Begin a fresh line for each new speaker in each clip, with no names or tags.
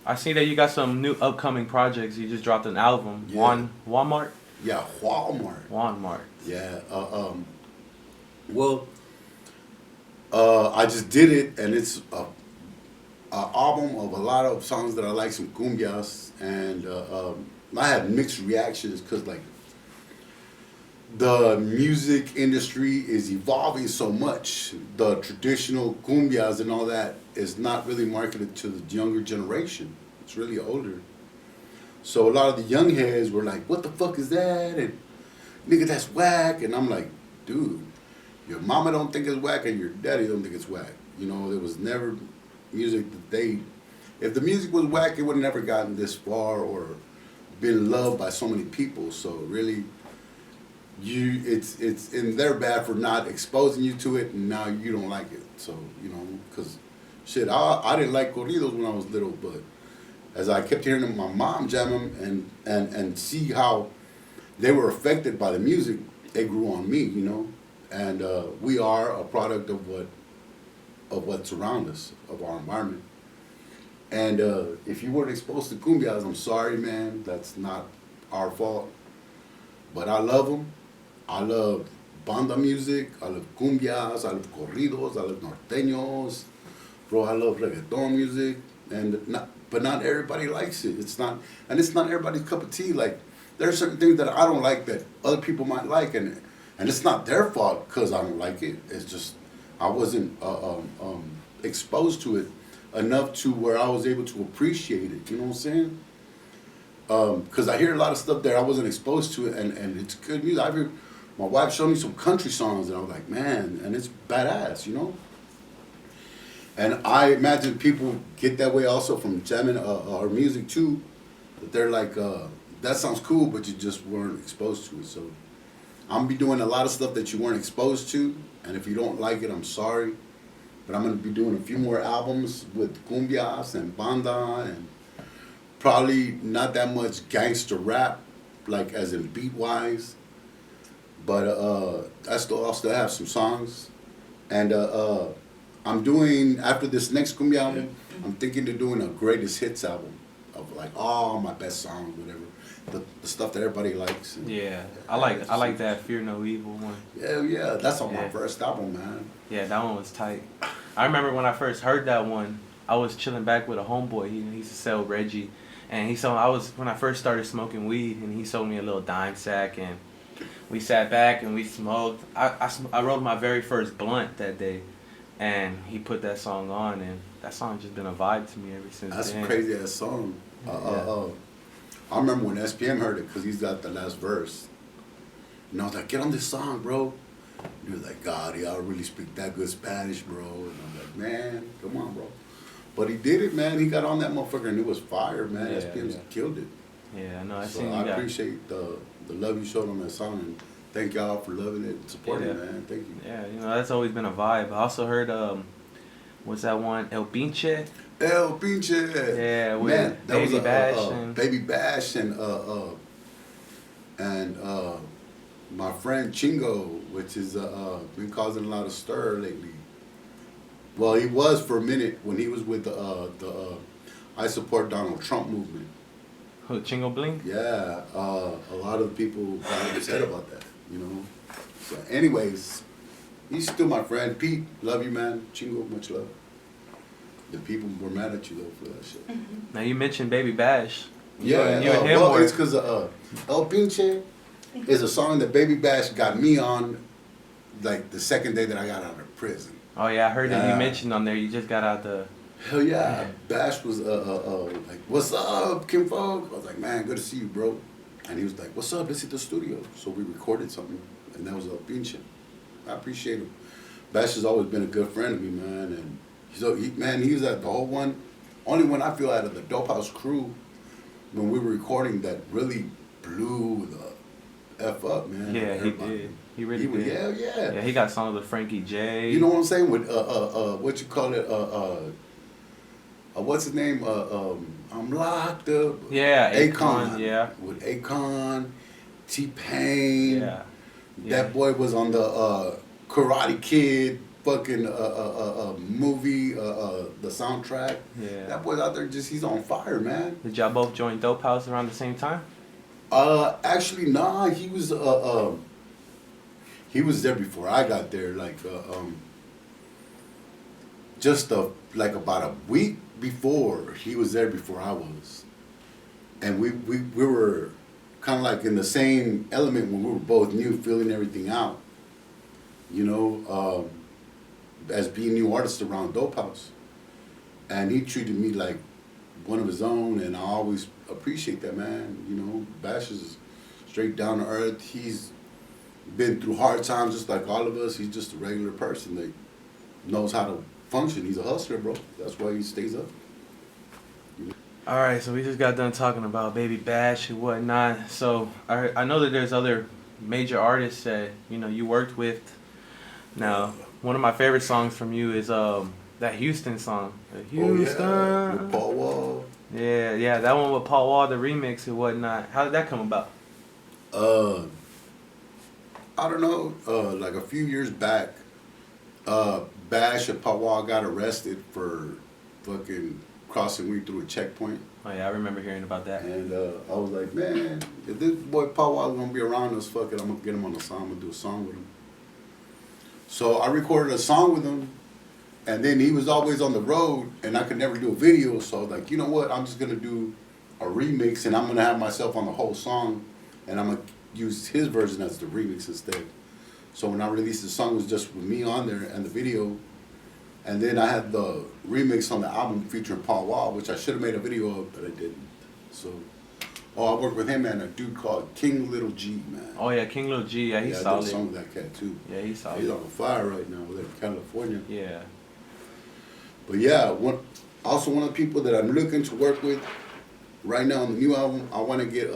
I see that you got some new upcoming projects. You just dropped an album.
Yeah.
Walmart.
Yeah, Walmart.
Walmart.
Yeah. Well, I just did it, and it's a album of a lot of songs that I like, some cumbias, and I had mixed reactions because like the music industry is evolving so much. The traditional cumbias and all that is not really marketed to the younger generation. It's really older. So a lot of the young heads were like, "What the fuck is that?" And nigga, that's whack. And I'm like, dude, your mama don't think it's whack, and your daddy don't think it's whack. You know, there was never music that they. If the music was whack, it would have never gotten this far or been loved by so many people. So really, it's in their bad for not exposing you to it, and now you don't like it. So you know, because shit, I didn't like corridos when I was little, but as I kept hearing my mom jam them and see how they were affected by the music, they grew on me, you know. And we are a product of what's around us, of our environment. And if you weren't exposed to cumbias, I'm sorry, man. That's not our fault. But I love them. I love banda music. I love cumbias. I love corridos. I love norteños. Bro, I love reggaeton music. But not everybody likes it. It's not everybody's cup of tea. Like, there are certain things that I don't like that other people might like, and it's not their fault because I don't like it. It's just I wasn't exposed to it enough to where I was able to appreciate it. You know what I'm saying? Because I hear a lot of stuff there I wasn't exposed to it, and it's good music. My wife showed me some country songs, and I was like, man, and it's badass, you know. And I imagine people get that way also from jamming our music too. That they're like, that sounds cool, but you just weren't exposed to it. So I'm gonna be doing a lot of stuff that you weren't exposed to, and if you don't like it, I'm sorry. But I'm gonna be doing a few more albums with cumbias and banda, and probably not that much gangster rap, like as in beat wise. But I'll still have some songs, and I'm doing after this next cumbia album. I'm thinking of doing a greatest hits album of like all my best songs, whatever, the stuff that everybody likes. And,
Yeah, I like that Fear No Evil one.
Yeah, that's on my
Yeah.
first album, man.
Yeah, that one was tight. I remember when I first heard that one, I was chilling back with a homeboy. He used to sell Reggie, and when I first started smoking weed, and he sold me a little dime sack, and we sat back and we smoked. I rolled my very first blunt that day, and he put that song on, and that song just been a vibe to me ever since
That's
then.
a crazy ass song.
Yeah.
I remember when SPM heard it because he's got the last verse. And I was like, get on this song, bro. And he was like, God, y'all really speak that good Spanish, bro. And I'm like, man, come on, bro. But he did it, man. He got on that motherfucker and it was fire, man.
Yeah,
SPM's
yeah.
killed it.
Yeah, I know.
I appreciate the love you showed on that song, and thank y'all for loving it and supporting it, man. Thank you.
Yeah, that's always been a vibe. I also heard what's that one? El Pinche.
El Pinche.
Yeah, with
man, that
Baby
was
Bash and
Baby Bash and my friend Chingo, which is been causing a lot of stir lately. Well, he was for a minute when he was with the I Support Donald Trump movement.
who, Chingo Bling.
Yeah, a lot of people got upset about that, you know. So, anyways, he's still my friend. Pete, love you, man. Chingo, much love. The people were mad at you though for that shit.
Now you mentioned Baby Bash.
Yeah,
you and him
well,
were.
it's because El Pinche is a song that Baby Bash got me on, like the second day that I got out of prison.
Oh yeah, I heard that you
Yeah.
mentioned on there. You just got out the.
Hell yeah, Bash was like, what's up, Kim Folk? I was like, man, good to see you, bro. And he was like, what's up? Let's hit the studio. So we recorded something, and that was El Pinche. I appreciate him. Bash has always been a good friend of me, man, and he was at the whole one. Only one I feel out of the Dope House crew when we were recording that really blew the F up, man.
Yeah,
Everybody.
he did. He really did.
Yeah.
Yeah, he got songs with Frankie J.
You know what I'm saying? With what you call it? What's his name? I'm locked up.
Yeah, Akon. Yeah.
With Akon, T-Pain.
Yeah.
That boy was on the Karate Kid fucking movie, the soundtrack.
Yeah.
That boy's out there he's on fire, man.
Did y'all both join Dope House around the same time?
Actually, nah, he was there before I got there, like, like about a week before. He was there before I was. And we were kind of like in the same element when we were both new, feeling everything out. You know, as being new artists around Dope House. And he treated me like one of his own, and I always appreciate that, man. You know, Bash is straight down to earth. He's been through hard times just like all of us. He's just a regular person that knows how to function. He's a hustler, bro. That's why he stays up. You know?
All right, so we just got done talking about Baby Bash and whatnot. So I know that there's other major artists that, you know, you worked with. Now, one of my favorite songs from you is that Houston song. Houston.
Oh, yeah. With Paul Wall.
Yeah, that one with Paul Wall, the remix and whatnot. How did that come about?
I don't know. Like a few years back, Bash and Paul Wall got arrested for fucking crossing weed through a checkpoint.
Oh yeah, I remember hearing about that.
And I was like, man, if this boy Paul Wall is gonna be around us, fuck it, I'm gonna get him on a song. I'm gonna do a song with him. So I recorded a song with him, and then he was always on the road, and I could never do a video. So I was like, you know what? I'm just gonna do a remix, and I'm gonna have myself on the whole song, and I'm gonna use his version as the remix instead. So when I released the song, it was just with me on there and the video, and then I had the remix on the album featuring Paul Wall, which I should have made a video of, but I didn't. So, I worked with him and a dude called King Little G, man.
Oh yeah, King Lil G, yeah, he's
I
solid.
did a song with that cat too.
Yeah, he's solid.
He's on fire right now over there in California.
Yeah.
But yeah, one of the people that I'm looking to work with right now on the new album, I want to get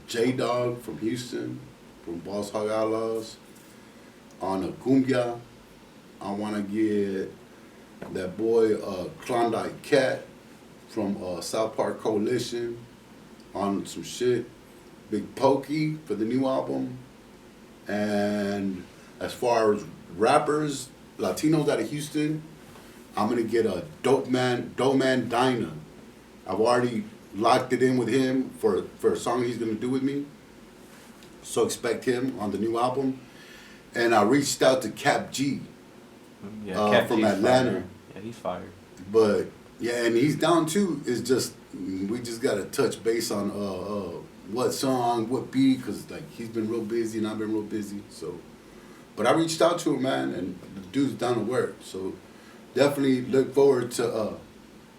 J-Dog from Houston, from Boss Hog Outlaws, on a CUMBIA. I want to get that boy Klondike Cat from South Park Coalition on some shit. Big Pokey for the new album. And as far as rappers, Latinos out of Houston, I'm gonna get a Dope Man Dinah. I've already locked it in with him for a song he's gonna do with me. So expect him on the new album. And I reached out to Cap G.
Yeah, Cap
from
G's
Atlanta.
Fire. Yeah, he's fired.
But yeah, and he's down too. It's just we just gotta touch base on what song, what beat, cause like he's been real busy and I've been real busy. So, but I reached out to him, man, and the dude's down to work. So definitely look forward to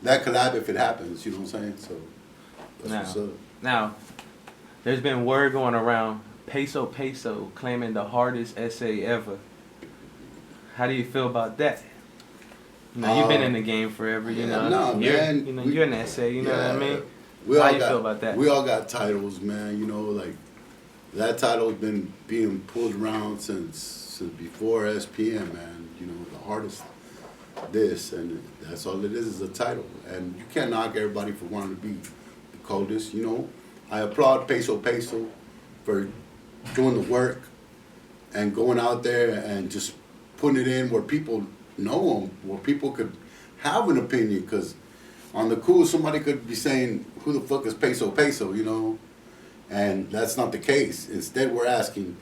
that collab if it happens. You know what I'm saying? So that's what's up.
Now, there's been word going around. PESO claiming the hardest essay ever. How do you feel about that? You know, you've been in the game forever, you know.
No, man.
You're an essay, you know what I mean?
How
you feel about that?
We all got titles, man. You know, like that title's been being pulled around since before SPM, man. You know, the hardest this, and that's all it is a title. And you can't knock everybody for wanting to be the coldest, you know. I applaud PESO for doing the work and going out there and just putting it in where people know them, where people could have an opinion, because on the cool, somebody could be saying, who the fuck is PESO, you know? And that's not the case. Instead, we're asking,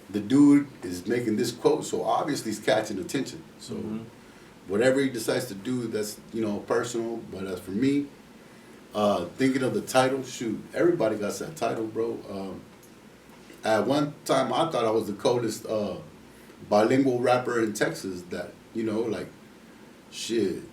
the dude is making this quote, so obviously he's catching attention. So whatever he decides to do, that's, you know, personal. But as for me, thinking of the title, shoot, everybody got that title, bro. At one time, I thought I was the coldest bilingual rapper in Texas that, you know, like, shit,